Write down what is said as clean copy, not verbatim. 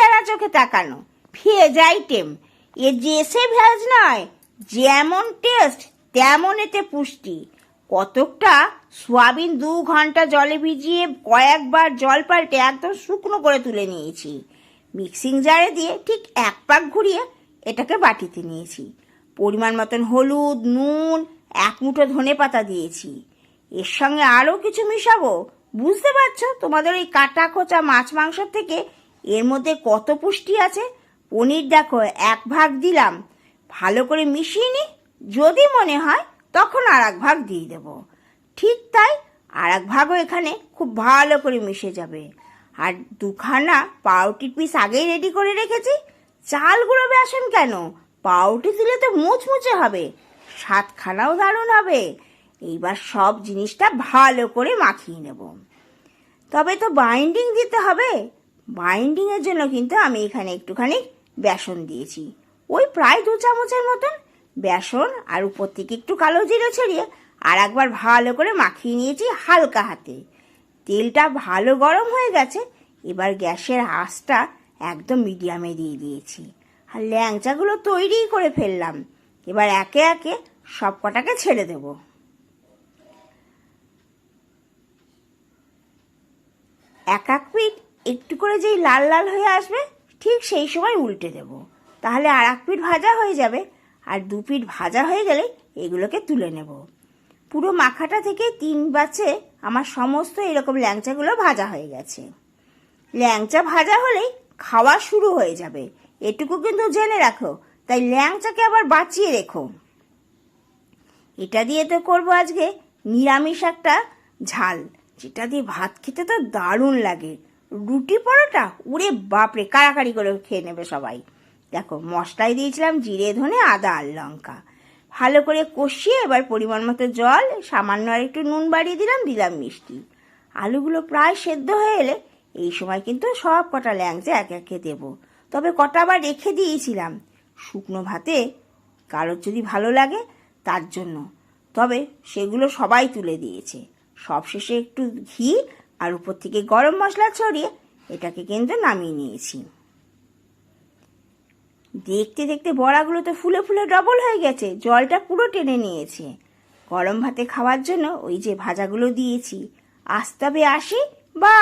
তেরা চোখে তাকানো, ভেজ আইটেম। এ যে ভেজ নয়, যেমন টেস্ট তেমন এতে পুষ্টি। কতকটা সোয়াবিন 2 ঘন্টা জলে ভিজিয়ে কয়েকবার জল পাল্টে একদম শুকনো করে তুলে নিয়েছি। মিক্সিং জারে দিয়ে ঠিক 1 পাক ঘুরিয়ে এটাকে বাটিতে নিয়েছি। পরিমাণ মতন হলুদ, নুন, 1 মুঠো ধনেপাতা দিয়েছি। এর সঙ্গে আরও কিছু মিশাবো। বুঝতে পারছো তোমাদের ওই কাটা খোঁচা মাছ মাংসের থেকে এর মধ্যে কত পুষ্টি আছে। পনির দেখো 1 ভাগ দিলাম, ভালো করে মিশিয়ে নি। যদি মনে হয় তখন আর 1 ভাগ দিয়ে দেবো। ঠিক তাই, আর 1 ভাগও এখানে খুব ভালো করে মিশে যাবে। আর 2 খানা পাউরুটির পিস আগেই রেডি করে রেখেছি। চাল গুঁড়ো বেসন কেন, পাউরুটি দিলে তো মুচমুচে হবে, 7 খানাও দারুণ হবে। এইবার সব জিনিসটা ভালো করে মাখিয়ে নেব। তবে তো বাইন্ডিং দিতে হবে। বাইন্ডিংয়ের জন্য কিন্তু আমি এখানে একটুখানি বেসন দিয়েছি, ওই প্রায় 2 চামচের মতন বেসন। আর উপর থেকে একটু কালো জিরে ছড়িয়ে আর একবার ভালো করে মাখিয়ে নিয়েছি হালকা হাতে। তেলটা ভালো গরম হয়ে গেছে। এবার গ্যাসের আঁচটা একদম মিডিয়ামে দিয়ে দিয়েছি। আর ল্যাংচাগুলো তৈরি করে ফেললাম। এবার একে একে সব কটাকে ছেড়ে দেব। এক পিঠ একটু করে যেই লাল লাল হয়ে আসবে, ঠিক সেই সময় উল্টে দেব। তাহলে আর 1 পিঠ ভাজা হয়ে যাবে। আর 2 পিঠ ভাজা হয়ে গেলে এগুলোকে তুলে নেব। পুরো মাখাটা থেকে 3 ব্যাচে আমার সমস্ত এরকম ল্যাংচাগুলো ভাজা হয়ে গেছে। ল্যাংচা ভাজা হলেই খাওয়া শুরু হয়ে যাবে, এটুকু কিন্তু জেনে রাখো। তাই ল্যাংচাকে আবার বাঁচিয়ে রেখো। এটা দিয়ে তো করবো আজকে নিরামিষ একটা ঝাল, যেটা দিয়ে ভাত খেতে তো দারুণ লাগে। রুটি পরোটা উড়ে বাপরে কাড়াকাড়ি করে খেয়ে নেবে সবাই। দেখো মশলায় দিয়েছিলাম জিরে, ধনে, আদা আর লঙ্কা। ভালো করে কষিয়ে এবার পরিমাণ মতো জল, সামান্য আর একটু নুন বাড়িয়ে দিলাম মিষ্টি। আলুগুলো প্রায় সেদ্ধ হয়ে এলে এই সময় কিন্তু সব কটা ল্যাংচা একে একে দেবো। তবে কটা আবার রেখে দিয়েছিলাম শুকনো ভাতে, কারোর যদি ভালো লাগে তার জন্য। তবে সেগুলো সবাই তুলে দিয়েছে। সবশেষে একটু ঘি আর উপর থেকে গরম মশলা ছড়িয়ে এটাকে কিন্তু নামিয়ে নিয়েছি। দেখতে দেখতে বড়াগুলো তো ফুলে ফুলে ডবল হয়ে গেছে, জলটা পুরো টেনে নিয়েছে। গরম ভাতে খাওয়ার জন্য ওই যে ভাজাগুলো দিয়েছি। আজ তবে আসি, বা